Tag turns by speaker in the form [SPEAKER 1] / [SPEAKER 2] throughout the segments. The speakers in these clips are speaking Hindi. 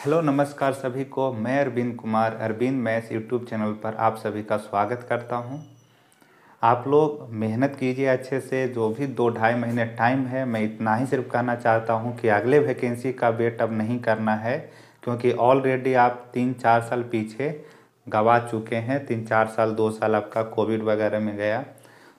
[SPEAKER 1] हेलो नमस्कार सभी को। मैं Arvind Kumar Arvind maths YouTube channel पर आप सभी का स्वागत करता हूं। आप लोग मेहनत कीजिए अच्छे से। जो भी 2-2.5 महीने टाइम है, मैं इतना ही सिर्फ कहना चाहता हूं कि अगले वैकेंसी का वेट अब नहीं करना है, क्योंकि ऑलरेडी आप 3-4 साल पीछे गवा चुके हैं। 3-4 साल 2 साल आपका कोविड वगैरह में गया।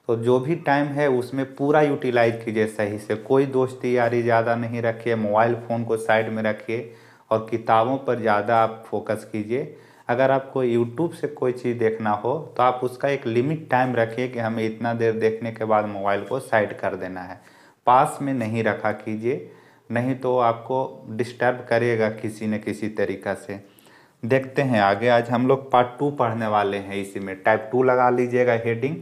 [SPEAKER 1] तो जो भी टाइम है उसमें पूरा यूटिलाइज कीजिए सही से। कोई दोस्ती यारी ज़्यादा नहीं रखिए, मोबाइल फ़ोन को साइड में रखिए और किताबों पर ज़्यादा आप फोकस कीजिए। अगर आपको यूट्यूब से कोई चीज़ देखना हो तो आप उसका एक लिमिट टाइम रखिए कि हमें इतना देर देखने के बाद मोबाइल को साइड कर देना है। पास में नहीं रखा कीजिए, नहीं तो आपको डिस्टर्ब करेगा किसी न किसी तरीक़ा से। देखते हैं आगे। आज हम लोग पार्ट 2 पढ़ने वाले हैं। इसी में टाइप 2 लगा लीजिएगा हेडिंग।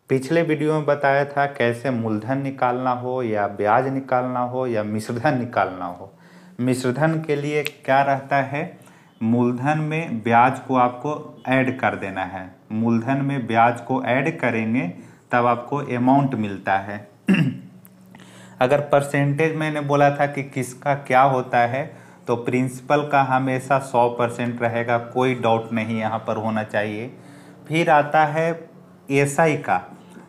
[SPEAKER 1] पिछले वीडियो में बताया था कैसे मूलधन निकालना हो या ब्याज निकालना हो या मिश्रधन निकालना हो। मिश्रधन के लिए क्या रहता है, मूलधन में ब्याज को आपको ऐड कर देना है। मूलधन में ब्याज को ऐड करेंगे तब आपको अमाउंट मिलता है। अगर परसेंटेज मैंने बोला था कि किसका क्या होता है, तो प्रिंसिपल का हमेशा 100% रहेगा, कोई डाउट नहीं यहाँ पर होना चाहिए। फिर आता है एसआई का।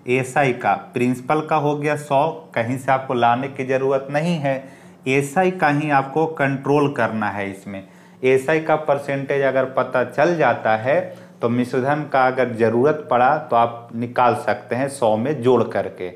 [SPEAKER 1] एसआई का प्रिंसिपल का हो गया 100, कहीं से आपको लाने की ज़रूरत नहीं है। एसआई का ही आपको कंट्रोल करना है। इसमें एसआई का परसेंटेज अगर पता चल जाता है तो मिश्रधन का अगर ज़रूरत पड़ा तो आप निकाल सकते हैं 100 में जोड़ करके।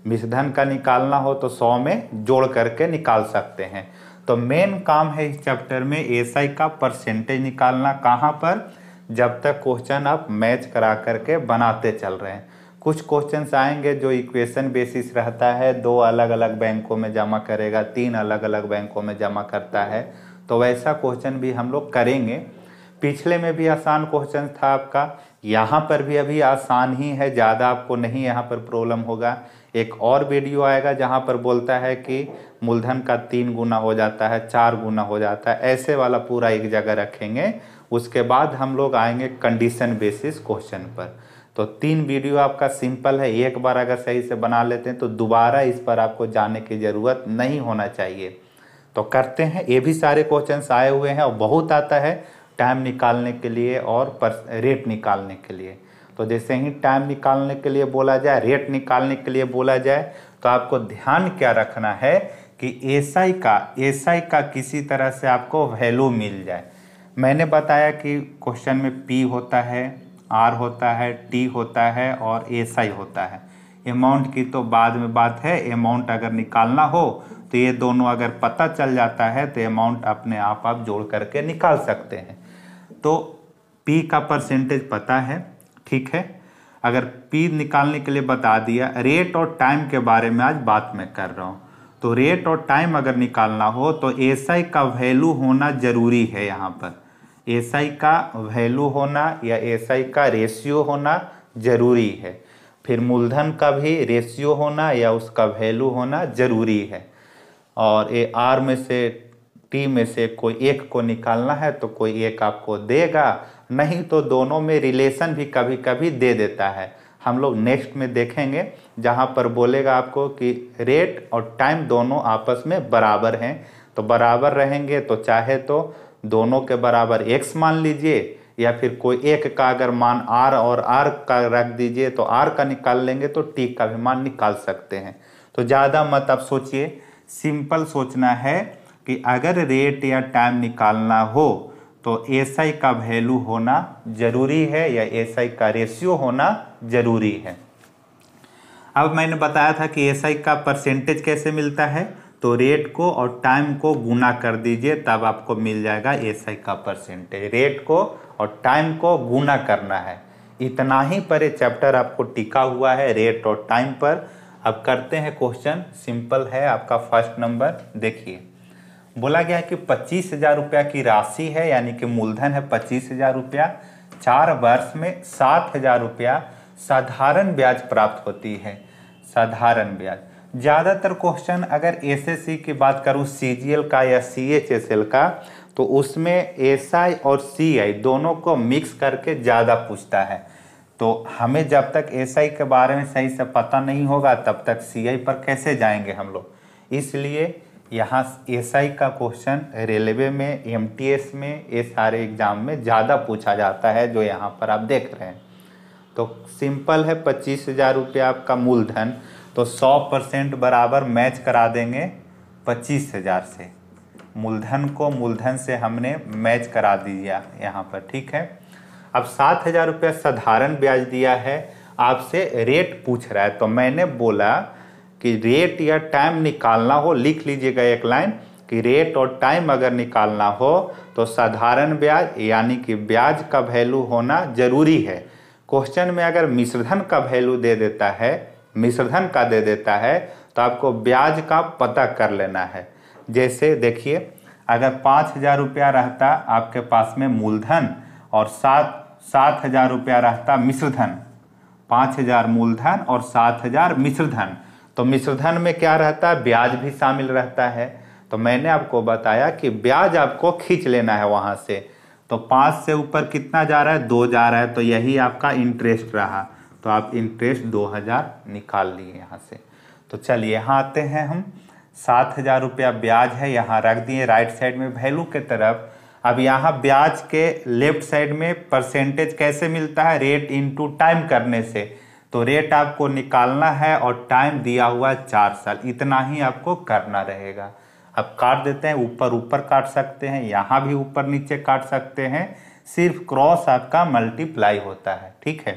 [SPEAKER 1] मिश्रधन का निकालना हो तो 100 में जोड़ करके निकाल सकते हैं। तो मेन काम है इस चैप्टर में एसआई का परसेंटेज निकालना। कहाँ पर? जब तक क्वेश्चन आप मैच करा करके बनाते चल रहे हैं। कुछ क्वेश्चंस आएंगे जो इक्वेशन बेसिस रहता है, 2 अलग अलग बैंकों में जमा करेगा, 3 अलग अलग बैंकों में जमा करता है, तो वैसा क्वेश्चन भी हम लोग करेंगे। पिछले में भी आसान क्वेश्चन था आपका, यहाँ पर भी अभी आसान ही है, ज़्यादा आपको नहीं यहाँ पर प्रॉब्लम होगा। एक और वीडियो आएगा जहाँ पर बोलता है कि मूलधन का 3 गुना हो जाता है, 4 गुना हो जाता है, ऐसे वाला पूरा एक जगह रखेंगे। उसके बाद हम लोग आएंगे कंडीशन बेसिस क्वेश्चन पर। तो 3 वीडियो आपका सिंपल है, एक बार अगर सही से बना लेते हैं तो दोबारा इस पर आपको जाने की ज़रूरत नहीं होना चाहिए। तो करते हैं। ये भी सारे क्वेश्चंस आए हुए हैं और बहुत आता है टाइम निकालने के लिए और रेट निकालने के लिए। तो जैसे ही टाइम निकालने के लिए बोला जाए, रेट निकालने के लिए बोला जाए, तो आपको ध्यान क्या रखना है कि एसआई का किसी तरह से आपको वैल्यू मिल जाए। मैंने बताया कि क्वेश्चन में पी होता है, आर होता है, टी होता है और एसआई होता है। अमाउंट की तो बाद में बात है। अमाउंट अगर निकालना हो तो ये दोनों अगर पता चल जाता है तो अमाउंट अपने आप जोड़ करके निकाल सकते हैं। तो पी का परसेंटेज पता है, ठीक है। अगर पी निकालने के लिए बता दिया, रेट और टाइम के बारे में आज बात मैं कर रहा हूँ। तो रेट और टाइम अगर निकालना हो तो एसआई का वैल्यू होना जरूरी है। यहाँ पर एसआई का वैल्यू होना या एसआई का रेशियो होना जरूरी है। फिर मूलधन का भी रेशियो होना या उसका वैल्यू होना जरूरी है। और ए आर में से टी में से कोई एक को निकालना है तो कोई एक आपको देगा, नहीं तो दोनों में रिलेशन भी कभी कभी दे देता है। हम लोग नेक्स्ट में देखेंगे जहाँ पर बोलेगा आपको कि रेट और टाइम दोनों आपस में बराबर हैं। तो बराबर रहेंगे तो चाहे तो दोनों के बराबर x मान लीजिए, या फिर कोई एक का अगर मान r और r का रख दीजिए तो r का निकाल लेंगे तो t का भी मान निकाल सकते हैं। तो ज़्यादा मत आप सोचिए, सिंपल सोचना है कि अगर रेट या टाइम निकालना हो तो एसआई का वैल्यू होना जरूरी है या एसआई का रेशियो होना जरूरी है। अब मैंने बताया था कि एसआई का परसेंटेज कैसे मिलता है, तो रेट को और टाइम को गुना कर दीजिए तब आपको मिल जाएगा एसआई का परसेंटेज। रेट को और टाइम को गुना करना है, इतना ही पर ये चैप्टर आपको टिका हुआ है, रेट और टाइम पर। अब करते हैं क्वेश्चन, सिंपल है। आपका फर्स्ट नंबर देखिए, बोला गया है कि 25,000 रुपया की राशि है, यानी कि मूलधन है 25,000 रुपया। 4 वर्ष में 7,000 रुपया साधारण ब्याज प्राप्त होती है। साधारण ब्याज ज़्यादातर क्वेश्चन अगर एसएससी की बात करूँ, सीजीएल का या सीएचएसएल का, तो उसमें एसआई और सीआई दोनों को मिक्स करके ज़्यादा पूछता है। तो हमें जब तक एसआई के बारे में सही से पता नहीं होगा तब तक सीआई पर कैसे जाएंगे हम लोग। इसलिए यहाँ एसआई का क्वेश्चन रेलवे में, एमटीएस में, ये सारे एग्जाम में ज़्यादा पूछा जाता है जो यहाँ पर आप देख रहे हैं। तो सिंपल है, 25,000 रुपया आपका मूलधन, तो 100% बराबर मैच करा देंगे 25,000 से। मूलधन को मूलधन से हमने मैच करा दिया यहाँ पर, ठीक है। अब 7,000 रुपया साधारण ब्याज दिया है, आपसे रेट पूछ रहा है, तो मैंने बोला कि रेट या टाइम निकालना हो, लिख लीजिएगा एक लाइन कि रेट और टाइम अगर निकालना हो तो साधारण ब्याज यानी कि ब्याज का वैल्यू होना जरूरी है। क्वेश्चन में अगर मिश्रधन का वैल्यू दे देता है, मिश्रधन का दे देता है, तो आपको ब्याज का पता कर लेना है। जैसे देखिए, अगर 5,000 रुपया रहता आपके पास में मूलधन और 7,000 रुपया रहता मिश्रधन, 5,000 मूलधन और 7,000 मिश्रधन, तो मिश्रधन में क्या रहता है, ब्याज भी शामिल रहता है। तो मैंने आपको बताया कि ब्याज आपको खींच लेना है वहां से। तो 5 से ऊपर कितना जा रहा है, 2 जा रहा है, तो यही आपका इंटरेस्ट रहा, तो आप इंटरेस्ट 2,000 निकाल लिए यहाँ से। तो चलिए यहाँ आते हैं हम, 7,000 रुपया ब्याज है, यहाँ रख दिए राइट साइड में वैल्यू के तरफ। अब यहाँ ब्याज के लेफ्ट साइड में परसेंटेज कैसे मिलता है, रेट इनटू टाइम करने से। तो रेट आपको निकालना है और टाइम दिया हुआ है 4 साल, इतना ही आपको करना रहेगा। अब काट देते हैं, ऊपर ऊपर काट सकते हैं, यहाँ भी ऊपर नीचे काट सकते हैं, सिर्फ क्रॉस आपका मल्टीप्लाई होता है, ठीक है।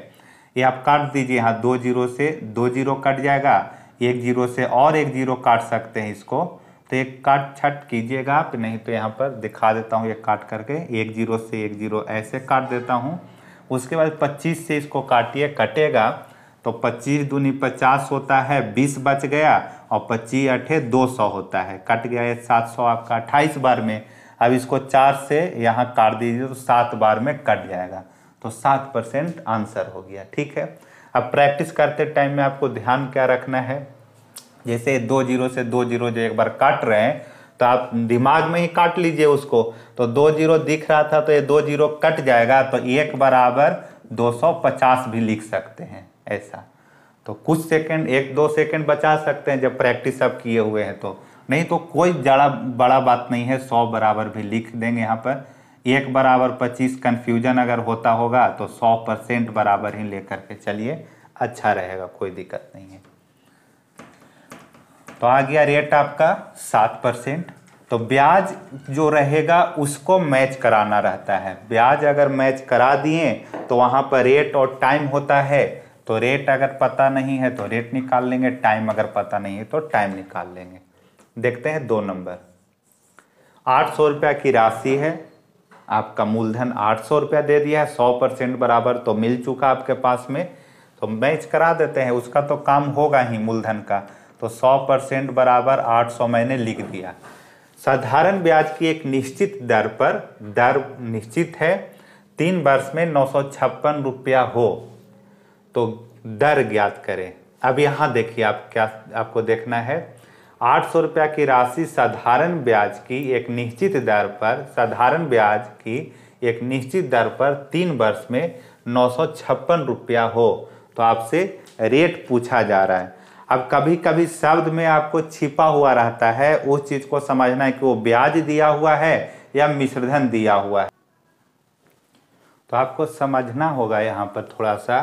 [SPEAKER 1] ये आप काट दीजिए, यहाँ 2 जीरो से 2 जीरो कट जाएगा, 1 जीरो से और 1 जीरो काट सकते हैं इसको, तो एक काट छट कीजिएगा आप, नहीं तो यहाँ पर दिखा देता हूँ, एक काट करके 1 जीरो से 1 जीरो ऐसे काट देता हूँ। उसके बाद 25 से इसको काटिए, कटेगा तो 25 दूनी 50 होता है, 20 बच गया, और 25 अठे 200 होता है, कट गया ये 700 आपका 28 बार में। अब इसको 4 से यहाँ काट दीजिए तो 7 बार में कट जाएगा, तो 7% आंसर हो गया, ठीक है। अब प्रैक्टिस करते टाइम में आपको ध्यान क्या रखना है, जैसे 2 जीरो से 2 जीरो जो एक बार काट रहे हैं, तो आप दिमाग में ही काट लीजिए उसको। तो 2 जीरो दिख रहा था तो ये 2 जीरो कट जाएगा, तो 1 बराबर 250 भी लिख सकते हैं ऐसा। तो कुछ सेकंड, 1-2 सेकंड बचा सकते हैं जब प्रैक्टिस आप किए हुए हैं, तो नहीं तो कोई बड़ा बात नहीं है, 100 बराबर भी लिख देंगे यहाँ पर। 1 बराबर 25 कन्फ्यूजन अगर होता होगा तो 100% बराबर ही लेकर के चलिए, अच्छा रहेगा, कोई दिक्कत नहीं है। तो आ गया रेट आपका 7%। तो ब्याज जो रहेगा उसको मैच कराना रहता है। ब्याज अगर मैच करा दिए तो वहां पर रेट और टाइम होता है, तो रेट अगर पता नहीं है तो रेट निकाल लेंगे, टाइम अगर पता नहीं है तो टाइम निकाल लेंगे। देखते हैं 2 नंबर। 800 रुपया की राशि है, आपका मूलधन 800 रुपया दे दिया है, 100% बराबर तो मिल चुका आपके पास में, तो मैच करा देते हैं, उसका तो काम होगा ही मूलधन का। तो 100% बराबर 800 मैंने लिख दिया। साधारण ब्याज की एक निश्चित दर पर, दर निश्चित है, 3 वर्ष में 956 रुपया हो तो दर ज्ञात करें। अब यहाँ देखिए, आप क्या आपको देखना है, 800 रुपया की राशि साधारण ब्याज की एक निश्चित दर पर, साधारण ब्याज की एक निश्चित दर पर 3 वर्ष में 956 रुपया हो, तो आपसे रेट पूछा जा रहा है। अब कभी कभी शब्द में आपको छिपा हुआ रहता है, उस चीज को समझना है कि वो ब्याज दिया हुआ है या मिश्रधन दिया हुआ है, तो आपको समझना होगा यहाँ पर थोड़ा सा।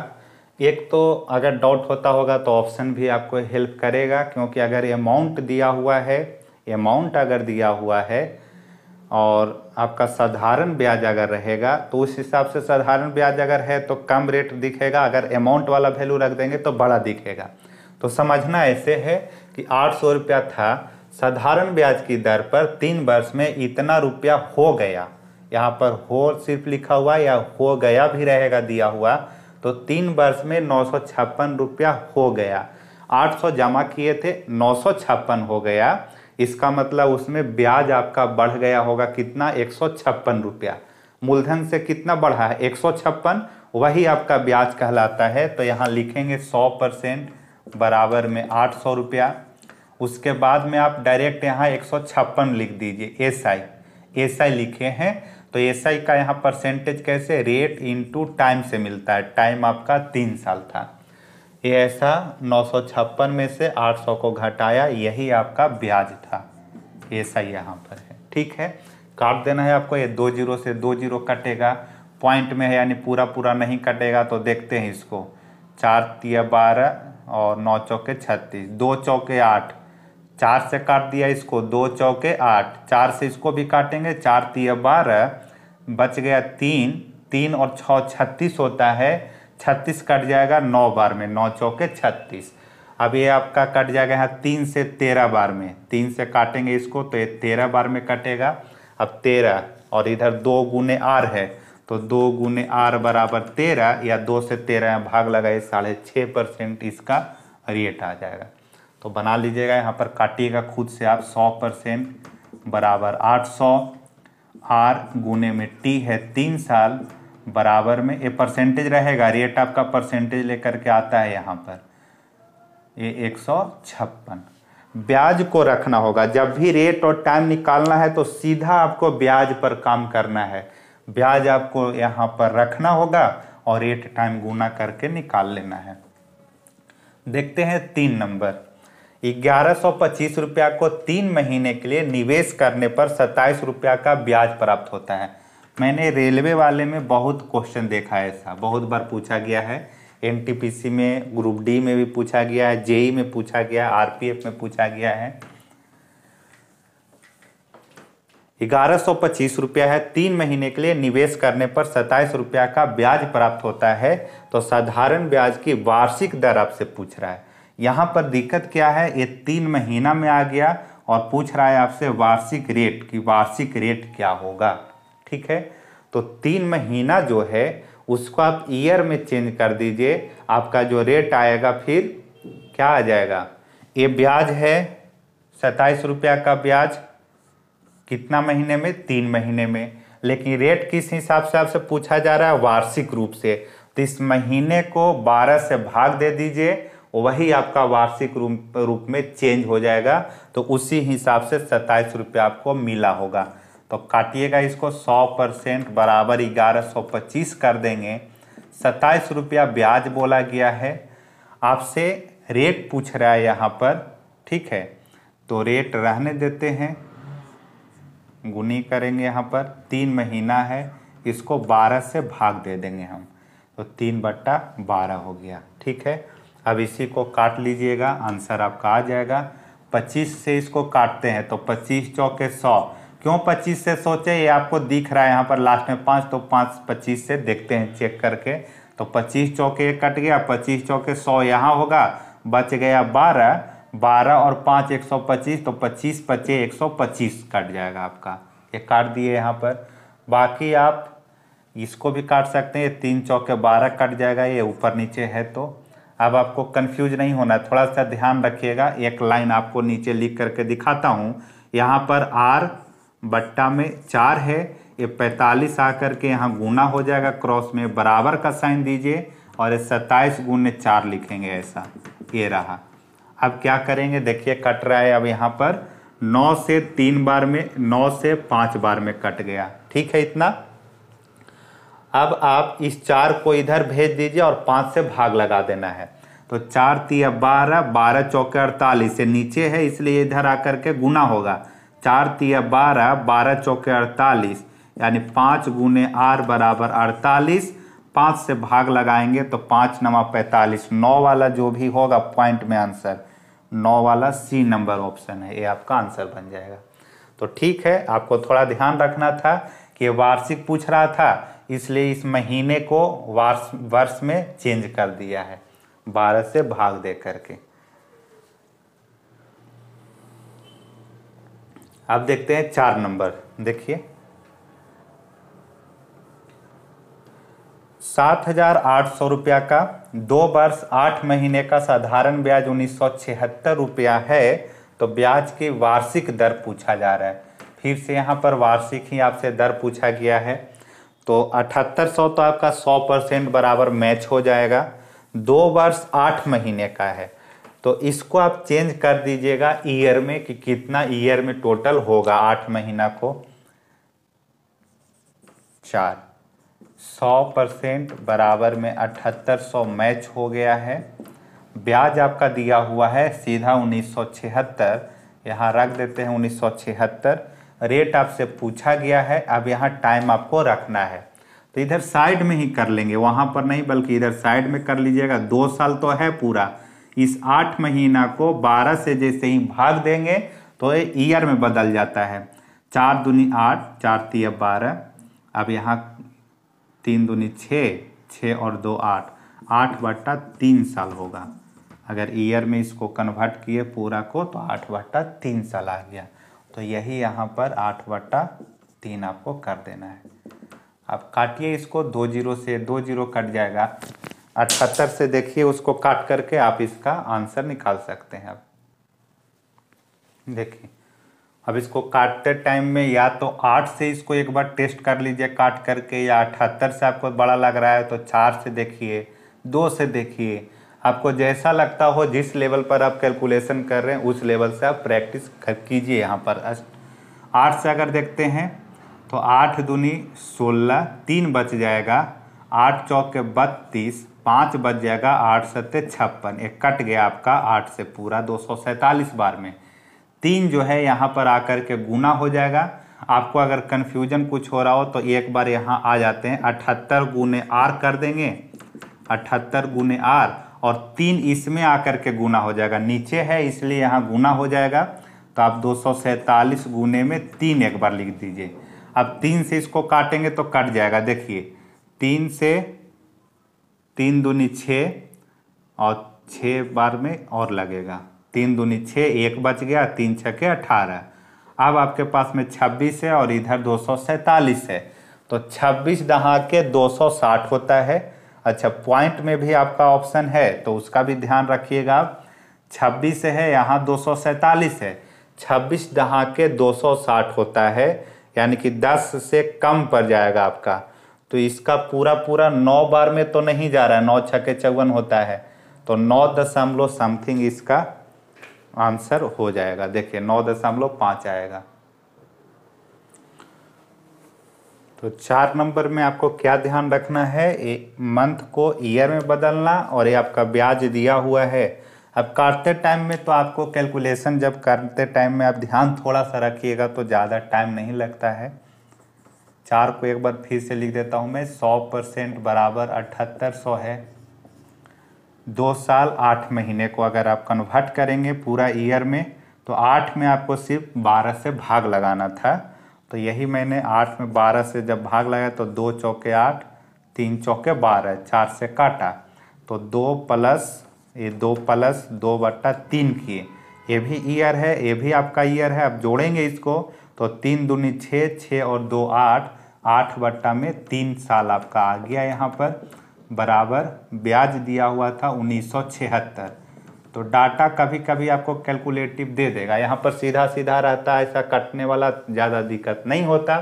[SPEAKER 1] एक तो अगर डाउट होता होगा तो ऑप्शन भी आपको हेल्प करेगा, क्योंकि अगर अमाउंट दिया हुआ है, अमाउंट अगर दिया हुआ है और आपका साधारण ब्याज अगर रहेगा तो उस हिसाब से साधारण ब्याज अगर है तो कम रेट दिखेगा, अगर अमाउंट वाला वैल्यू रख देंगे तो बड़ा दिखेगा। तो समझना ऐसे है कि 800 रुपया था, साधारण ब्याज की दर पर 3 वर्ष में इतना रुपया हो गया, यहाँ पर हो सिर्फ लिखा हुआ या हो गया भी रहेगा दिया हुआ, तो 3 वर्ष में 956 रुपया हो गया। 800 जमा किए थे, 956 हो गया, इसका मतलब उसमें ब्याज आपका बढ़ गया होगा कितना, 156 रुपया। मूलधन से कितना बढ़ा है, 156, वही आपका ब्याज कहलाता है। तो यहाँ लिखेंगे 100% बराबर में 800 रुपया। उसके बाद में आप डायरेक्ट यहाँ 156 लिख दीजिए, एसआई लिखे हैं, तो एसआई का यहाँ परसेंटेज कैसे, रेट इनटू टाइम से मिलता है, टाइम आपका 3 साल था। ये ऐसा 956 में से 800 को घटाया, यही आपका ब्याज था। ऐसा यहाँ पर है। ठीक है, काट देना है आपको। ये 2 जीरो से 2 जीरो कटेगा, पॉइंट में है यानी पूरा पूरा नहीं कटेगा। तो देखते हैं इसको, 4 तिया 12 और 9 चौके 36, 2 चौके 8, 4 से काट दिया इसको, 2 चौके 8, 4 से इसको भी काटेंगे, 4 तिया 12, बच गया 3, 3 और 6 36 होता है, 36 कट जाएगा 9 बार में, 9 चौके 36। अब ये आपका कट जाएगा यहाँ 3 से 13 बार में, 3 से काटेंगे इसको तो ये 13 बार में कटेगा। अब 13 और इधर 2 गुने आर है तो 2 गुने आर बराबर 13, या 2 से 13 भाग लगाए 6.5% इसका रेट आ जाएगा। तो बना लीजिएगा, यहाँ पर काटिएगा खुद से आप। 100% बराबर 800, आर गुने में टी है 3 साल बराबर में, ये परसेंटेज रहेगा, रेट आपका परसेंटेज लेकर के आता है यहाँ पर, ये 156। ब्याज को रखना होगा, जब भी रेट और टाइम निकालना है तो सीधा आपको ब्याज पर काम करना है। ब्याज आपको यहाँ पर रखना होगा और रेट टाइम गुना करके निकाल लेना है। देखते हैं 3 नंबर। 1125 रुपया को 3 महीने के लिए निवेश करने पर 27 रुपया का ब्याज प्राप्त होता है। मैंने रेलवे वाले में बहुत क्वेश्चन देखा है, ऐसा बहुत बार पूछा गया है। एनटीपीसी में, ग्रुप डी में भी पूछा गया है, जेई में पूछा गया है, आरपीएफ में पूछा गया है। 1125 रुपया है, 3 महीने के लिए निवेश करने पर 27 रुपया का ब्याज प्राप्त होता है। तो साधारण ब्याज की वार्षिक दर आपसे पूछ रहा है। यहाँ पर दिक्कत क्या है, ये 3 महीना में आ गया और पूछ रहा है आपसे वार्षिक रेट की, वार्षिक रेट क्या होगा। ठीक है, तो 3 महीना जो है उसको आप ईयर में चेंज कर दीजिए, आपका जो रेट आएगा फिर क्या आ जाएगा। ये ब्याज है 27 रुपया का ब्याज, कितना महीने में, 3 महीने में। लेकिन रेट किस हिसाब से आपसे पूछा जा रहा है, वार्षिक रूप से। तो इस महीने को 12 से भाग दे दीजिए, वही आपका वार्षिक रूप में चेंज हो जाएगा। तो उसी हिसाब से 27 रुपया आपको मिला होगा। तो काटिएगा इसको, 100% बराबर 1125 कर देंगे। 27 रुपया ब्याज बोला गया है, आपसे रेट पूछ रहा है यहाँ पर। ठीक है, तो रेट रहने देते हैं, गुनी करेंगे यहाँ पर, 3 महीना है, इसको 12 से भाग दे देंगे हम, तो 3/12 हो गया। ठीक है, अब इसी को काट लीजिएगा, आंसर आपका आ जाएगा। 25 से इसको काटते हैं तो 25 चौके 100। क्यों 25 से सोचे, ये आपको दिख रहा है यहाँ पर लास्ट में 5, तो 5 25 से देखते हैं चेक करके। तो 25 चौके कट गया, 25 चौके 100 यहाँ होगा, बच गया 12, 12 और 5 125, तो 25 25 125 कट जाएगा आपका। ये काट दिए यहाँ पर। बाकी आप इसको भी काट सकते हैं, 3 चौके 12 कट जाएगा, ये ऊपर नीचे है। तो अब आपको कंफ्यूज नहीं होना, थोड़ा सा ध्यान रखिएगा। एक लाइन आपको नीचे लिख करके दिखाता हूँ। यहाँ पर आर बट्टा में 4 है, ये 45 आकर के यहाँ गुना हो जाएगा, क्रॉस में बराबर का साइन दीजिए और ये 27 गुने 4 लिखेंगे, ऐसा ये रहा। अब क्या करेंगे, देखिए कट रहा है। अब यहाँ पर 9 से 3 बार में, 9 से 5 बार में कट गया। ठीक है, इतना। अब आप इस 4 को इधर भेज दीजिए और 5 से भाग लगा देना है। तो 4 तिया 12, 12 चौके 48, से नीचे है इसलिए इधर आकर के गुना होगा। 4 तिया 12, 12 चौके 48, यानी 5 गुने आर बराबर 48। 5 से भाग लगाएंगे तो 5 नमा 45, 9 वाला जो भी होगा पॉइंट में आंसर, 9 वाला सी नंबर ऑप्शन है, ये आपका आंसर बन जाएगा। तो ठीक है, आपको थोड़ा ध्यान रखना था कि वार्षिक पूछ रहा था, इसलिए इस महीने को वर्ष में चेंज कर दिया है, 12 से भाग दे करके। अब देखते हैं 4 नंबर। देखिए 7,800 रुपया का 2 वर्ष 8 महीने का साधारण ब्याज 1976 रुपया है। तो ब्याज की वार्षिक दर पूछा जा रहा है। फिर से यहाँ पर वार्षिक ही आपसे दर पूछा गया है। तो 7800 तो आपका 100% बराबर मैच हो जाएगा। 2 वर्ष 8 महीने का है, तो इसको आप चेंज कर दीजिएगा ईयर में कि कितना ईयर में टोटल होगा 8 महीना को। 4, 100% बराबर में 7800 मैच हो गया है। ब्याज आपका दिया हुआ है सीधा 1976, यहाँ रख देते हैं 1976। रेट आपसे पूछा गया है, अब यहाँ टाइम आपको रखना है, तो इधर साइड में ही कर लेंगे, वहाँ पर नहीं बल्कि इधर साइड में कर लीजिएगा। 2 साल तो है पूरा, इस 8 महीना को 12 से जैसे ही भाग देंगे तो ये ईयर में बदल जाता है। 4 दूनी 8, 4 तिया 12, अब यहाँ 3 दूनी 6, 6 और 2 8, 8/3 साल होगा। अगर ईयर में इसको कन्वर्ट किए पूरा को तो 8/3 साल आ गया। तो यही यहाँ पर 8/3 आपको कर देना है। अब काटिए इसको, 2 0 से 2 0 कट जाएगा। 78 से देखिए उसको काट करके आप इसका आंसर निकाल सकते हैं। अब देखिए, अब इसको काटते टाइम में या तो 8 से इसको एक बार टेस्ट कर लीजिए काट करके, या 78 से आपको बड़ा लग रहा है तो 4 से देखिए, 2 से देखिए, आपको जैसा लगता हो, जिस लेवल पर आप कैलकुलेशन कर रहे हैं उस लेवल से आप प्रैक्टिस कीजिए। यहाँ पर 8 से अगर देखते हैं तो 8 दूनी 16, 3 बच जाएगा, 8 चौके 32, 5 बच जाएगा, 8 सत्ते 56, एक कट गया आपका 8 से पूरा 247 बार में। 3 जो है यहाँ पर आकर के गुना हो जाएगा। आपको अगर कन्फ्यूजन कुछ हो रहा हो तो एक बार यहाँ आ जाते हैं, 78 गुने R कर देंगे, 78 गुने R, और 3 इसमें आकर के गुना हो जाएगा, नीचे है इसलिए यहाँ गुना हो जाएगा। तो आप 247 गुने में 3 एक बार लिख दीजिए। अब 3 से इसको काटेंगे तो कट जाएगा, देखिए 3 से 3 दूनी 6 और 6 बार में और लगेगा, 3 दूनी 6, 1 बच गया, 3 छके 18। अब आपके पास में 26 है और इधर 247 है, तो 26 दहा के 260 होता है। अच्छा, पॉइंट में भी आपका ऑप्शन है तो उसका भी ध्यान रखिएगा। 26 है, यहाँ 247 है, 26 दहा के 260 होता है, यानी कि 10 से कम पड़ जाएगा आपका। तो इसका पूरा पूरा 9 बार में तो नहीं जा रहा है, 9 छके 54 होता है, तो 9 दशमलव समथिंग इसका आंसर हो जाएगा। देखिए 9.5 आएगा। तो 4 नंबर में आपको क्या ध्यान रखना है, मंथ को ईयर में बदलना, और ये आपका ब्याज दिया हुआ है। अब काटते टाइम में तो आपको कैलकुलेशन जब करते टाइम में आप ध्यान थोड़ा सा रखिएगा तो ज़्यादा टाइम नहीं लगता है। 4 को एक बार फिर से लिख देता हूँ मैं, 100% बराबर 7800 है। 2 साल 8 महीने को अगर आप कन्वर्ट करेंगे पूरा ईयर में तो 8 में आपको सिर्फ 12 से भाग लगाना था। तो यही मैंने 8 में 12 से जब भाग लगाया तो 2 चौके 8, 3 चौके 12, 4 से काटा तो 2 प्लस 2/3 किए। ये भी ईयर है, ये भी आपका ईयर है। अब जोड़ेंगे इसको तो 3 दूनी 6, 6 और 2 8, 8/3 साल आपका आ गया यहाँ पर। बराबर ब्याज दिया हुआ था 1976। तो डाटा कभी कभी आपको कैलकुलेटिव दे देगा, यहाँ पर सीधा सीधा रहता है, ऐसा कटने वाला ज़्यादा दिक्कत नहीं होता।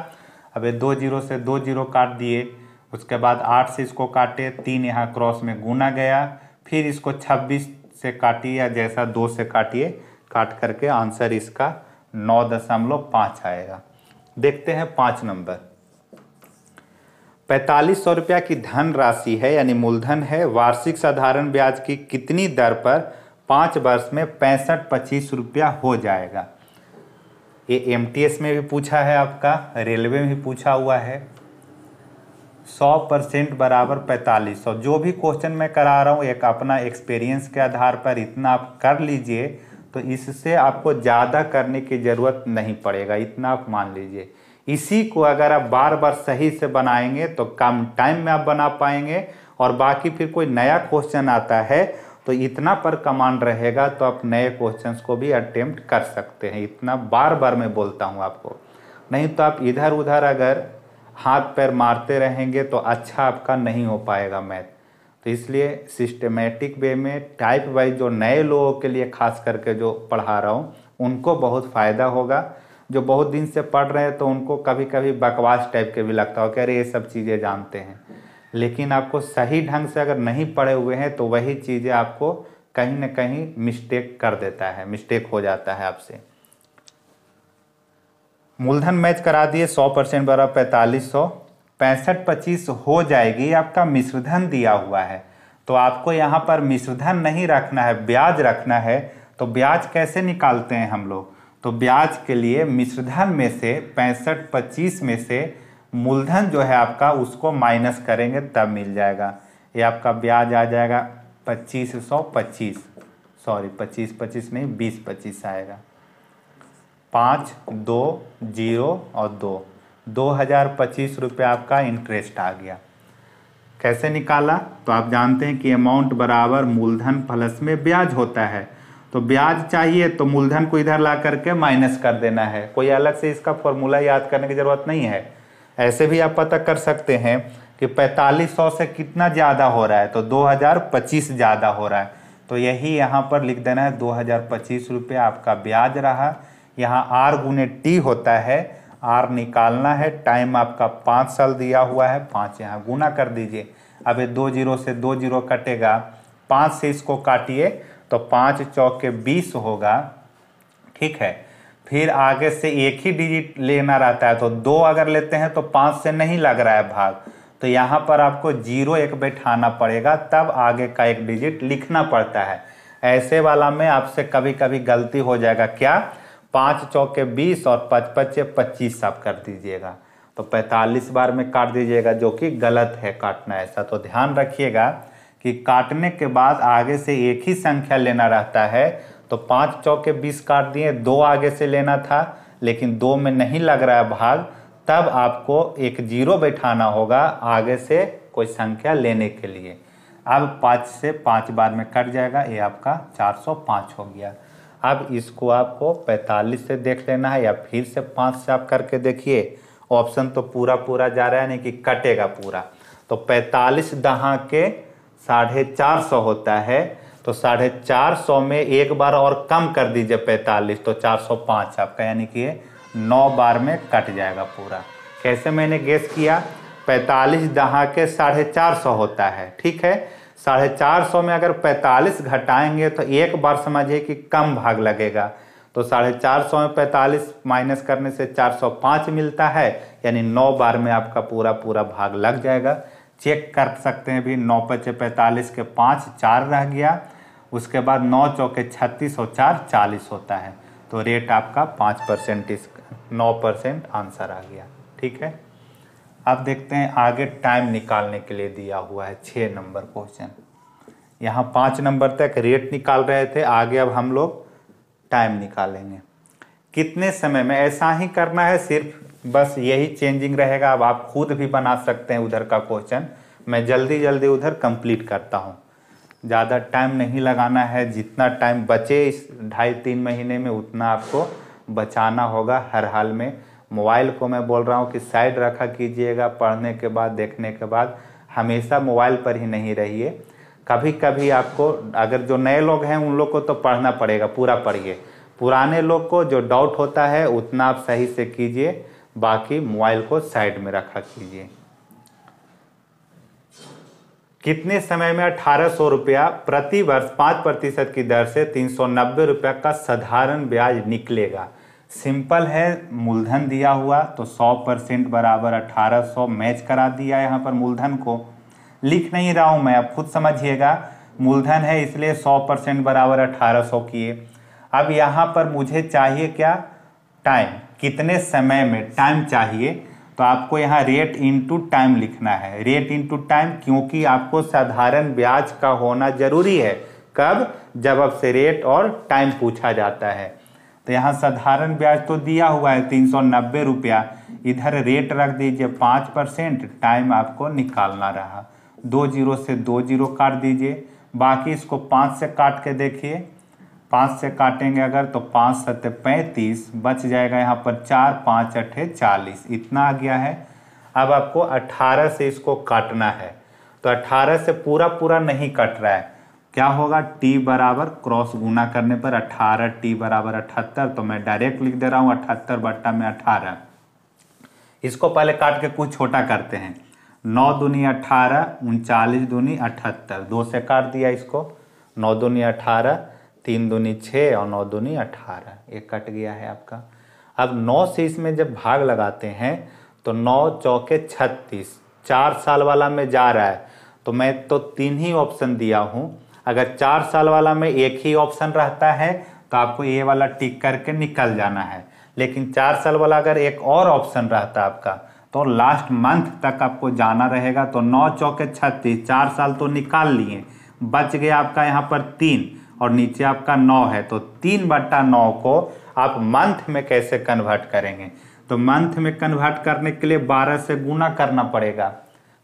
[SPEAKER 1] अब 2 0 से 2 0 काट दिए, उसके बाद 8 से इसको काटे, 3 यहाँ क्रॉस में गुना गया, फिर इसको 26 से काटिए या जैसा 2 से काटिए, काट करके आंसर इसका 9.5 आएगा। देखते हैं 5 नंबर। 4500 रुपया की धन राशि है, यानी मूलधन है। वार्षिक साधारण ब्याज की कितनी दर पर 5 वर्ष में 65-25 रुपया हो जाएगा। ये MTS में भी पूछा है, आपका रेलवे में भी पूछा हुआ है। 100% बराबर 4500। जो भी क्वेश्चन मैं करा रहा हूँ एक अपना एक्सपीरियंस के आधार पर इतना आप कर लीजिए, तो इससे आपको ज़्यादा करने की ज़रूरत नहीं पड़ेगा, इतना आप मान लीजिए। इसी को अगर आप बार बार सही से बनाएंगे तो कम टाइम में आप बना पाएंगे, और बाकी फिर कोई नया क्वेश्चन आता है तो इतना पर कमांड रहेगा तो आप नए क्वेश्चंस को भी अटेम्प्ट कर सकते हैं। इतना बार बार मैं बोलता हूँ आपको, नहीं तो आप इधर उधर अगर हाथ पैर मारते रहेंगे तो अच्छा आपका नहीं हो पाएगा मैथ। तो इसलिए सिस्टमेटिक वे में टाइप वाइज जो नए लोगों के लिए खास करके जो पढ़ा रहा हूँ उनको बहुत फ़ायदा होगा। जो बहुत दिन से पढ़ रहे हैं तो उनको कभी कभी बकवास टाइप के भी लगता हो कि अरे ये सब चीज़ें जानते हैं, लेकिन आपको सही ढंग से अगर नहीं पढ़े हुए हैं तो वही चीज़ें आपको कहीं ना कहीं मिस्टेक कर देता है, मिस्टेक हो जाता है आपसे। मूलधन मैच करा दिए, 100% बराबर 4500, 65-25 हो जाएगी। आपका मिश्रधन दिया हुआ है तो आपको यहाँ पर मिश्रधन नहीं रखना है, ब्याज रखना है। तो ब्याज कैसे निकालते हैं हम लोग, तो ब्याज के लिए मिश्रधन में से 65-25 में से मूलधन जो है आपका उसको माइनस करेंगे तब मिल जाएगा। ये आपका ब्याज आ जाएगा 2525, सॉरी 25 नहीं 20-25 आएगा। 5 2 0 और 2, 2025 रुपये आपका इंटरेस्ट आ गया। कैसे निकाला? तो आप जानते हैं कि अमाउंट बराबर मूलधन प्लस में ब्याज होता है। तो ब्याज चाहिए तो मूलधन को इधर ला करके माइनस कर देना है। कोई अलग से इसका फॉर्मूला याद करने की जरूरत नहीं है। ऐसे भी आप पता कर सकते हैं कि 4500 से कितना ज़्यादा हो रहा है, तो 2025 ज़्यादा हो रहा है। तो यही यहाँ पर लिख देना है 2025 रुपये आपका ब्याज रहा। यहाँ R गुने T होता है, R निकालना है। टाइम आपका 5 साल दिया हुआ है, 5 यहाँ गुना कर दीजिए। अब ये 2 0 से 2 0 कटेगा, 5 से इसको काटिए तो 5 चौके 20 होगा, ठीक है। फिर आगे से एक ही डिजिट लेना रहता है, तो 2 अगर लेते हैं तो 5 से नहीं लग रहा है भाग, तो यहाँ पर आपको 0 1 बैठाना पड़ेगा, तब आगे का एक डिजिट लिखना पड़ता है। ऐसे वाला में आपसे कभी कभी गलती हो जाएगा। क्या? 5 चौके 20 और 5 पच्चे 25 आप कर दीजिएगा, तो 45 बार में काट दीजिएगा, जो कि गलत है काटना ऐसा। तो ध्यान रखिएगा कि काटने के बाद आगे से एक ही संख्या लेना रहता है। तो 5 चौके 20 काट दिए, 2 आगे से लेना था लेकिन 2 में नहीं लग रहा है भाग, तब आपको एक 0 बैठाना होगा आगे से कोई संख्या लेने के लिए। अब 5 से 5 बार में कट जाएगा, ये आपका 405 हो गया। अब इसको आपको 45 से देख लेना है या फिर से 5 से आप करके देखिए। ऑप्शन तो पूरा पूरा जा रहा है, नहीं कि कटेगा पूरा। तो 45 दहा के 450 होता है, तो 450 में एक बार और कम कर दीजिए 45, तो 405 आपका, यानी कि 9 बार में कट जाएगा पूरा। कैसे मैंने गेस किया? 45 दहा के 450 होता है, ठीक है। 450 में अगर 45 घटाएंगे तो एक बार समझिए कि कम भाग लगेगा, तो 450 में 45 माइनस करने से 405 मिलता है, यानी 9 बार में आपका पूरा पूरा भाग लग जाएगा। चेक कर सकते हैं भी, 9 पचे 45 के 5 4 रह गया, उसके बाद 9 चौके 36 और 4 40 होता है। तो रेट आपका 5%, 9% आंसर आ गया, ठीक है। अब देखते हैं आगे टाइम निकालने के लिए दिया हुआ है 6 नंबर क्वेश्चन। यहाँ 5 नंबर तक रेट निकाल रहे थे, आगे अब हम लोग टाइम निकालेंगे। कितने समय में, ऐसा ही करना है, सिर्फ बस यही चेंजिंग रहेगा। अब आप खुद भी बना सकते हैं उधर का क्वेश्चन, मैं जल्दी जल्दी उधर कंप्लीट करता हूँ। ज़्यादा टाइम नहीं लगाना है, जितना टाइम बचे इस 2.5-3 महीने में उतना आपको बचाना होगा हर हाल में। मोबाइल को मैं बोल रहा हूँ कि साइड रखा कीजिएगा, पढ़ने के बाद देखने के बाद हमेशा मोबाइल पर ही नहीं रहिए। कभी कभी आपको, अगर जो नए लोग हैं उन लोग को तो पढ़ना पड़ेगा, पूरा पढ़िए। पुराने लोग को जो डाउट होता है उतना आप सही से कीजिए, बाकी मोबाइल को साइड में रखा कीजिए। कितने समय में 1800 रुपया प्रति वर्ष 5% की दर से 390 रुपया का साधारण ब्याज निकलेगा? सिंपल है, मूलधन दिया हुआ तो 100% बराबर 1800 मैच करा दिया। यहाँ पर मूलधन को लिख नहीं रहा हूँ मैं, आप खुद समझिएगा। मूलधन है इसलिए 100% बराबर 1800 किए। अब यहाँ पर मुझे चाहिए क्या? टाइम। कितने समय में टाइम चाहिए, तो आपको यहाँ रेट इनटू टाइम लिखना है। रेट इनटू टाइम, क्योंकि आपको साधारण ब्याज का होना जरूरी है। कब? जब आपसे रेट और टाइम पूछा जाता है। तो यहाँ साधारण ब्याज तो दिया हुआ है 390 रुपया, इधर रेट रख दीजिए 5%, टाइम आपको निकालना रहा। 2 0 से 2 0 काट दीजिए, बाकी इसको 5 से काट के देखिए। 5 से काटेंगे अगर तो 5 7 35 बच जाएगा, यहाँ पर 4 5 8 40, इतना आ गया है। अब आपको 18 से इसको काटना है, तो 18 से पूरा पूरा नहीं कट रहा है। क्या होगा? टी बराबर क्रॉस गुना करने पर 18, टी बराबर 78, तो मैं डायरेक्ट लिख दे रहा हूँ 78 बट्टा में 18। इसको पहले काट के कुछ छोटा करते हैं। 9 दूनी 18, 39 दूनी 78, 2 से काट दिया इसको। 9 दूनी 18, 3 दूनी 6 और 9 दूनी 18, ये कट गया है आपका। अब 9 से इसमें जब भाग लगाते हैं तो 9 चौके 36, 4 साल वाला में जा रहा है, तो मैं तो 3 ही ऑप्शन दिया हूँ। अगर 4 साल वाला में एक ही ऑप्शन रहता है तो आपको ये वाला टिक करके निकल जाना है। लेकिन 4 साल वाला अगर एक और ऑप्शन रहता आपका तो लास्ट मंथ तक आपको जाना रहेगा। तो 9 चौके 36, 4 साल तो निकाल लिए, बच गया आपका यहाँ पर 3 और नीचे आपका 9 है। तो 3/9 को आप मंथ में कैसे कन्वर्ट करेंगे? तो मंथ में कन्वर्ट करने के लिए 12 से गुना करना पड़ेगा।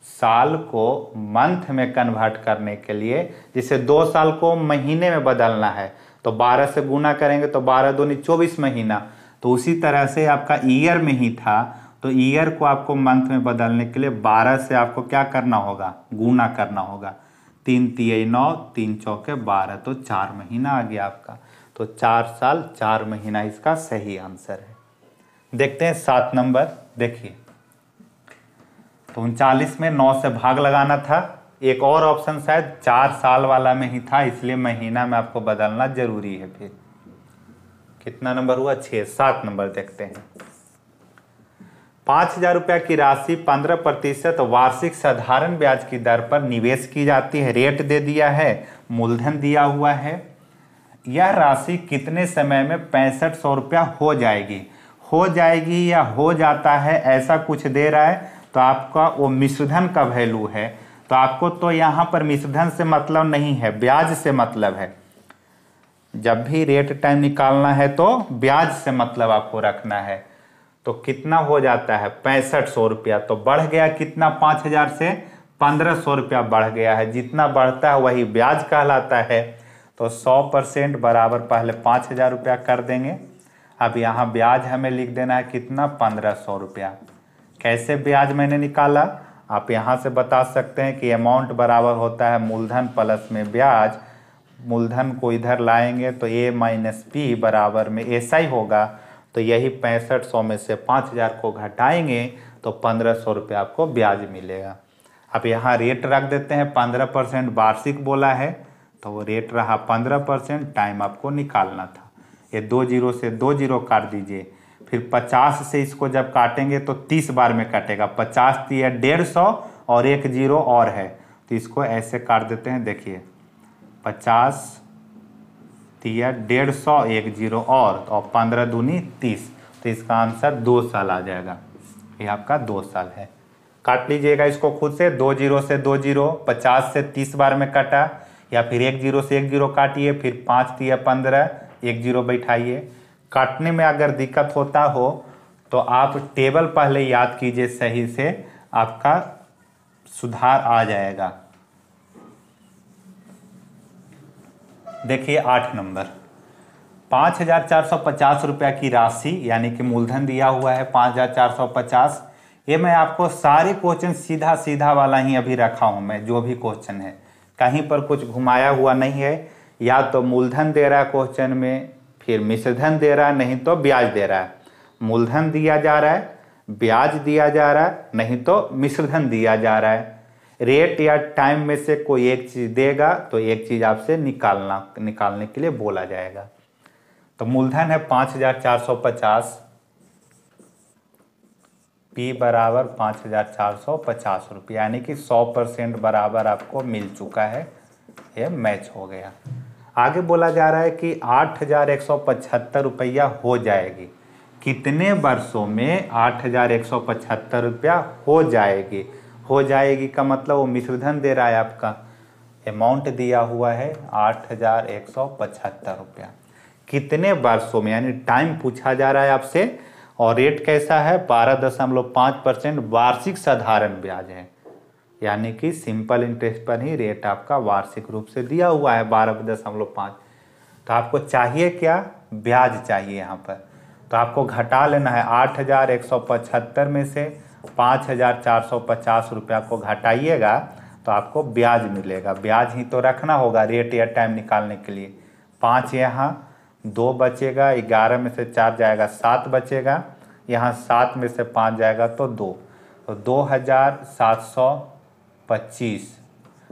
[SPEAKER 1] साल को मंथ में कन्वर्ट करने के लिए, जिसे 2 साल को महीने में बदलना है, तो 12 से गुना करेंगे तो 12 दूनी 24 महीना। तो उसी तरह से आपका ईयर में ही था, तो ईयर को आपको मंथ में बदलने के लिए 12 से आपको क्या करना होगा? गुना करना होगा। 3 तिया 9, 3 चौके 12, तो 4 महीना आ गया आपका। तो 4 साल 4 महीना इसका सही आंसर है। देखते हैं 7 नंबर। देखिए, तो 39 में 9 से भाग लगाना था। एक और ऑप्शन शायद 4 साल वाला में ही था, इसलिए महीना में आपको बदलना जरूरी है। फिर कितना नंबर हुआ? 6। 7 नंबर देखते हैं। 5,000 रुपया की राशि 15% वार्षिक साधारण ब्याज की दर पर निवेश की जाती है। रेट दे दिया है, मूलधन दिया हुआ है। यह राशि कितने समय में 6500 रुपया हो जाएगी? हो जाएगी या हो जाता है, ऐसा कुछ दे रहा है तो आपका वो मिश्रधन का वैल्यू है। तो आपको तो यहाँ पर मिश्रधन से मतलब नहीं है, ब्याज से मतलब है। जब भी रेट टाइम निकालना है तो ब्याज से मतलब आपको रखना है। तो कितना हो जाता है? 6500 रुपया। तो बढ़ गया कितना? 5000 से 1500 रुपया बढ़ गया है। जितना बढ़ता है वही ब्याज कहलाता है। तो 100% बराबर पहले 5000 रुपया कर देंगे। अब यहाँ ब्याज हमें लिख देना है कितना? 1500 रुपया। कैसे ब्याज मैंने निकाला? आप यहाँ से बता सकते हैं कि अमाउंट बराबर होता है मूलधन प्लस में ब्याज। मूलधन को इधर लाएंगे तो a माइनस पी बराबर में ऐसा ही होगा। तो यही 6500 में से 5000 को घटाएंगे तो 1500 रुपया आपको ब्याज मिलेगा। अब यहाँ रेट रख देते हैं, 15% वार्षिक बोला है तो वो रेट रहा 15%। टाइम आपको निकालना था। ये 2 जीरो से 2 जीरो काट दीजिए। फिर 50 से इसको जब काटेंगे तो 30 बार में कटेगा। 50 तिया 150 और 1 जीरो और है, तो इसको ऐसे काट देते हैं। देखिए 50 तिया 150, 1 जीरो और 15 दूनी 30, तो इसका आंसर 2 साल आ जाएगा। ये आपका 2 साल है। काट लीजिएगा इसको खुद से। 2 जीरो से 2 जीरो, 50 से 30 बार में काटा, या फिर 1 जीरो से 1 जीरो काटिए, फिर 5 तिया 15, 1 जीरो बैठाइए। काटने में अगर दिक्कत होता हो तो आप टेबल पहले याद कीजिए सही से, आपका सुधार आ जाएगा। देखिए 8 नंबर। 5450 रुपया की राशि यानी कि मूलधन दिया हुआ है 5450। ये मैं आपको सारे क्वेश्चन सीधा सीधा वाला ही अभी रखा हूं मैं, जो भी क्वेश्चन है कहीं पर कुछ घुमाया हुआ नहीं है। या तो मूलधन दे रहा है क्वेश्चन में, फिर मिश्रधन दे रहा है, नहीं तो ब्याज दे रहा है। मूलधन दिया जा रहा है, ब्याज दिया जा रहा है, नहीं तो मिश्रधन दिया जा रहा है। रेट या टाइम में से कोई एक चीज देगा तो एक चीज आपसे निकालने के लिए बोला जाएगा। तो मूलधन है 5450, पी बराबर 5450 रुपया, यानी कि 100% बराबर आपको मिल चुका है। ये मैच हो गया। आगे बोला जा रहा है कि 8175 रुपया हो जाएगी। कितने वर्षों में 8175 रुपया हो जाएगी? हो जाएगी का मतलब वो मिश्रधन दे रहा है, आपका अमाउंट दिया हुआ है 8175 रुपया। कितने वर्षों में, यानी टाइम पूछा जा रहा है आपसे। और रेट कैसा है? 12.5% वार्षिक साधारण ब्याज है, यानी कि सिंपल इंटरेस्ट पर ही रेट आपका वार्षिक रूप से दिया हुआ है 12.5। तो आपको चाहिए क्या? ब्याज चाहिए यहाँ पर। तो आपको घटा लेना है 8175 में से 5450 रुपया को घटाइएगा तो आपको ब्याज मिलेगा। ब्याज ही तो रखना होगा रेट या टाइम निकालने के लिए। 5 यहाँ, 2 बचेगा, 11 में से 4 जाएगा 7 बचेगा, यहाँ 7 में से 5 जाएगा तो 2, तो 2725।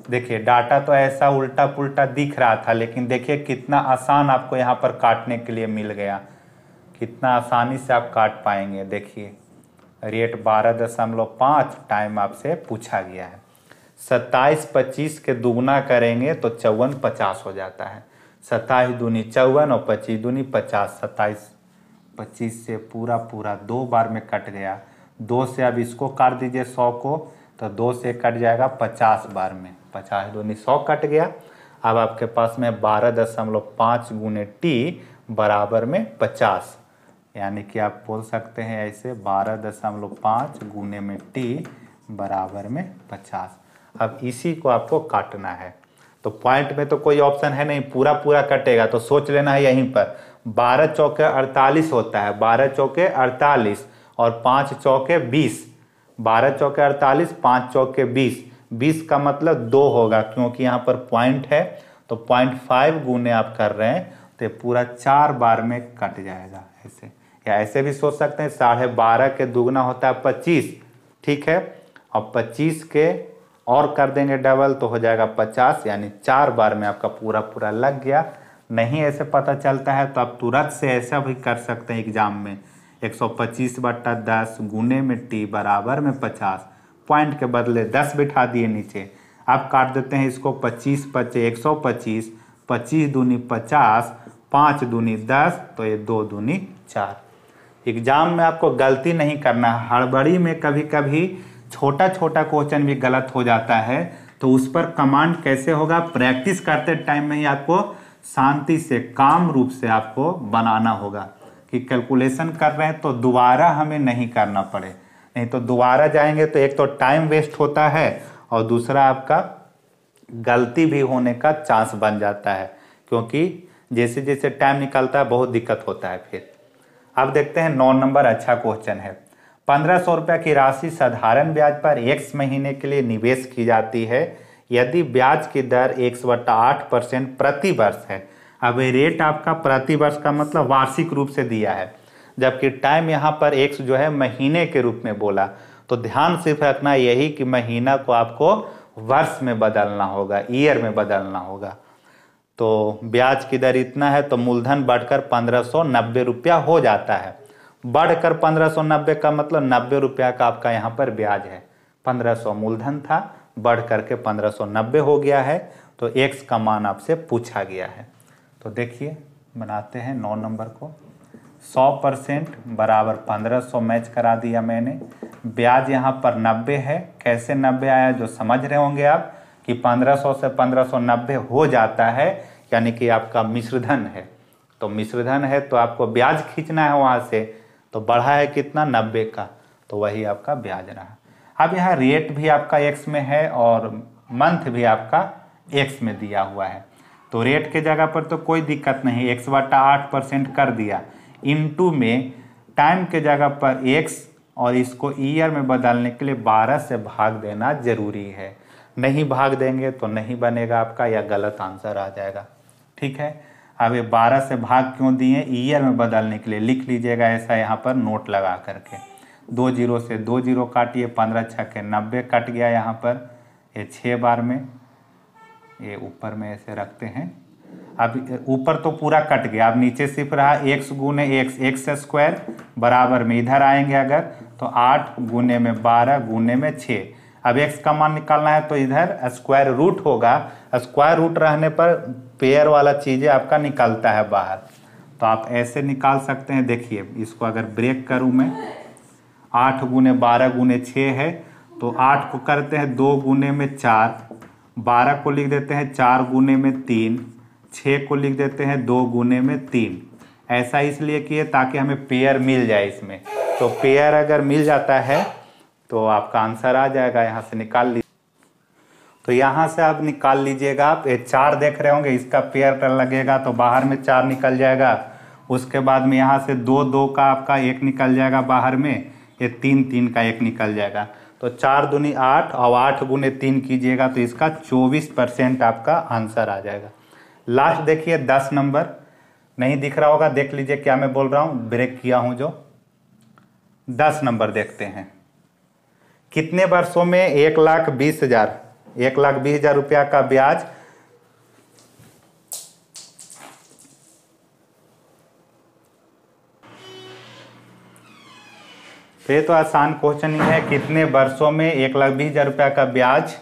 [SPEAKER 1] देखिए डाटा तो ऐसा उल्टा पुल्टा दिख रहा था, लेकिन देखिए कितना आसान आपको यहाँ पर काटने के लिए मिल गया। कितना आसानी से आप काट पाएंगे। देखिए रेट 12.5, टाइम आपसे पूछा गया है। 2725 के दुगना करेंगे तो 5450 हो जाता है। 27 दूनी 54 और 25 दूनी 50। 27 25 से पूरा पूरा 2 बार में कट गया। 2 से अब इसको काट दीजिए 100 को, तो 2 से कट जाएगा 50 बार में। 50 दूनी 100 कट गया। अब आपके पास में 12.5 गुने टी बराबर में 50, यानी कि आप बोल सकते हैं ऐसे 12.5 गुने में टी बराबर में 50। अब इसी को आपको काटना है। तो पॉइंट में तो कोई ऑप्शन है नहीं, पूरा पूरा कटेगा, तो सोच लेना है यहीं पर 12 चौके 48 होता है। 12 चौके 48 और 5 चौके 20। 12 चौके 48, 5 चौके 20। 20 का मतलब 2 होगा, क्योंकि यहाँ पर पॉइंट है तो 0.5 गुने आप कर रहे हैं, तो ये पूरा 4 बार में कट जाएगा ऐसे। या ऐसे भी सोच सकते हैं 12.5 के दुगना होता है 25, ठीक है, और 25 के और कर देंगे डबल तो हो जाएगा 50, यानी 4 बार में आपका पूरा पूरा लग गया। नहीं ऐसे पता चलता है तो आप तुरंत से ऐसा भी कर सकते हैं एग्जाम में, 125/10 गुने में टी बराबर में 50, पॉइंट के बदले 10 बिठा दिए नीचे। आप काट देते हैं इसको 25 25 125, 25 दूनी 50, 5 दूनी 10, तो ये 2 दूनी 4। एग्जाम में आपको गलती नहीं करना है। हड़बड़ी में कभी कभी छोटा छोटा क्वेश्चन भी गलत हो जाता है, तो उस पर कमांड कैसे होगा, प्रैक्टिस करते टाइम में ही आपको शांति से काम रूप से आपको बनाना होगा कि कैलकुलेशन कर रहे हैं तो दोबारा हमें नहीं करना पड़े। नहीं तो दोबारा जाएंगे तो एक तो टाइम वेस्ट होता है और दूसरा आपका गलती भी होने का चांस बन जाता है, क्योंकि जैसे जैसे टाइम निकलता है बहुत दिक्कत होता है फिर। अब देखते हैं 9 नंबर, अच्छा क्वेश्चन है। 1500 रुपये की राशि साधारण ब्याज पर x महीने के लिए निवेश की जाती है यदि ब्याज की दर 1/8% प्रति वर्ष है। अब ये रेट आपका प्रति वर्ष का मतलब वार्षिक रूप से दिया है, जबकि टाइम यहाँ पर x जो है महीने के रूप में बोला। तो ध्यान सिर्फ रखना यही कि महीना को आपको वर्ष में बदलना होगा, ईयर में बदलना होगा। तो ब्याज की दर इतना है तो मूलधन बढ़कर 1590 रुपया हो जाता है। बढ़कर 1590 का मतलब 90 रुपया का आपका यहाँ पर ब्याज है। 1500 मूलधन था, बढ़ करके 1590 हो गया है, तो x का मान आपसे पूछा गया है। तो देखिए बनाते हैं 9 नंबर को। 100% बराबर 1500 मैच करा दिया मैंने। ब्याज यहाँ पर 90 है। कैसे 90 आया जो समझ रहे होंगे आप कि 1500 से 1590 हो जाता है, यानी कि आपका मिश्रधन है। तो मिश्रधन है तो आपको ब्याज खींचना है वहाँ से, तो बढ़ा है कितना 90 का, तो वही आपका ब्याज रहा। अब यहाँ रेट भी आपका x में है और मंथ भी आपका x में दिया हुआ है, तो रेट के जगह पर तो कोई दिक्कत नहीं, 1/8% कर दिया। इनटू में टाइम के जगह पर x और इसको ईयर में बदलने के लिए 12 से भाग देना जरूरी है। नहीं भाग देंगे तो नहीं बनेगा आपका, या गलत आंसर आ जाएगा। ठीक है, अब ये 12 से भाग क्यों दिए, ईयर में बदलने के लिए लिख लीजिएगा ऐसा यहाँ पर नोट लगा करके। 2 जीरो से 2 जीरो काटिए, 15 छक्के 90 कट गया यहाँ पर, ये 6 बार में, ये ऊपर में ऐसे रखते हैं। अब ऊपर तो पूरा कट गया, अब नीचे सिर्फ रहा x गुने x स्क्वायर बराबर में, इधर आएंगे अगर तो 8 गुने में 12 गुने में 6। अब x का मान निकालना है तो इधर स्क्वायर रूट होगा। स्क्वायर रूट रहने पर पेयर वाला चीज़ें आपका निकलता है बाहर, तो आप ऐसे निकाल सकते हैं। देखिए इसको अगर ब्रेक करूं मैं, 8 गुने 12 गुने 6 है, तो 8 को करते हैं 2 गुने में 4, 12 को लिख देते हैं 4 गुने में 3, 6 को लिख देते हैं 2 गुने में 3। ऐसा इसलिए किए ताकि हमें पेयर मिल जाए इसमें, तो पेयर अगर मिल जाता है तो आपका आंसर आ जाएगा। यहाँ से निकाल लीजिए, तो यहाँ से आप निकाल लीजिएगा। आप ये 4 देख रहे होंगे, इसका पेयर लगेगा तो बाहर में 4 निकल जाएगा। उसके बाद में यहाँ से 2 2 का आपका 1 निकल जाएगा बाहर में, ये 3 3 का 1 निकल जाएगा। तो 4 दूनी 8 और 8 गुने 3 कीजिएगा तो इसका 24% आपका आंसर आ जाएगा। लास्ट देखिए 10 नंबर, नहीं दिख रहा होगा, देख लीजिए क्या मैं बोल रहा हूँ, ब्रेक किया हूँ जो। 10 नंबर देखते हैं। कितने वर्षों में 1,20,000 रुपया का ब्याज तो ये तो आसान क्वेश्चन ही है। कितने वर्षों में 1,20,000 रुपया का ब्याज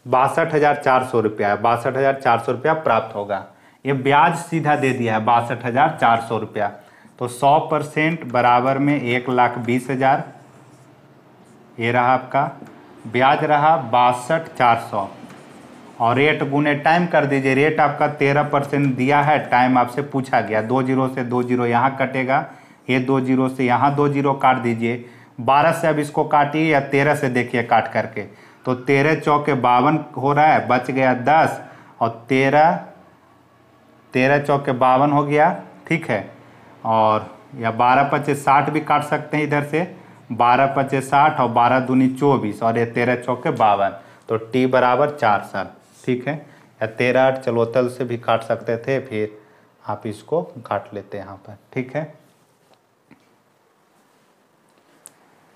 [SPEAKER 1] 62,400 रुपया, 62,400 रुपया प्राप्त होगा। ये ब्याज सीधा दे दिया है 62,400 रुपया। तो 100% बराबर में 1,20,000, ये रहा आपका ब्याज रहा 62,400, और रेट गुने टाइम कर दीजिए। रेट आपका 13% दिया है, टाइम आपसे पूछा गया। 2 जीरो से 2 जीरो यहाँ कटेगा, ये 2 जीरो से यहाँ 2 जीरो काट दीजिए। 12 से अब इसको काटिए या 13 से देखिए काट करके, तो 13 चौके 52 हो रहा है, बच गया 10, और 13 चौके 52 हो गया, ठीक है। और या 12 पचे 60 भी काट सकते हैं इधर से, 12 पचे 60 और 12 दूनी 24, और ये 13 चौके 52, तो टी बराबर 4 साल, ठीक है। या 13 चलोतल से भी काट सकते थे, फिर आप इसको काट लेते हैं यहाँ पर, ठीक है।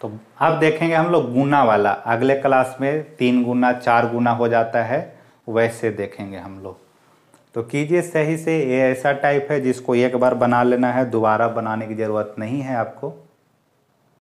[SPEAKER 1] तो अब देखेंगे हम लोग गुना वाला, अगले क्लास में 3 गुना 4 गुना हो जाता है, वैसे देखेंगे हम लोग। तो कीजिए सही से, ये ऐसा टाइप है जिसको एक बार बना लेना है, दोबारा बनाने की ज़रूरत नहीं है आपको।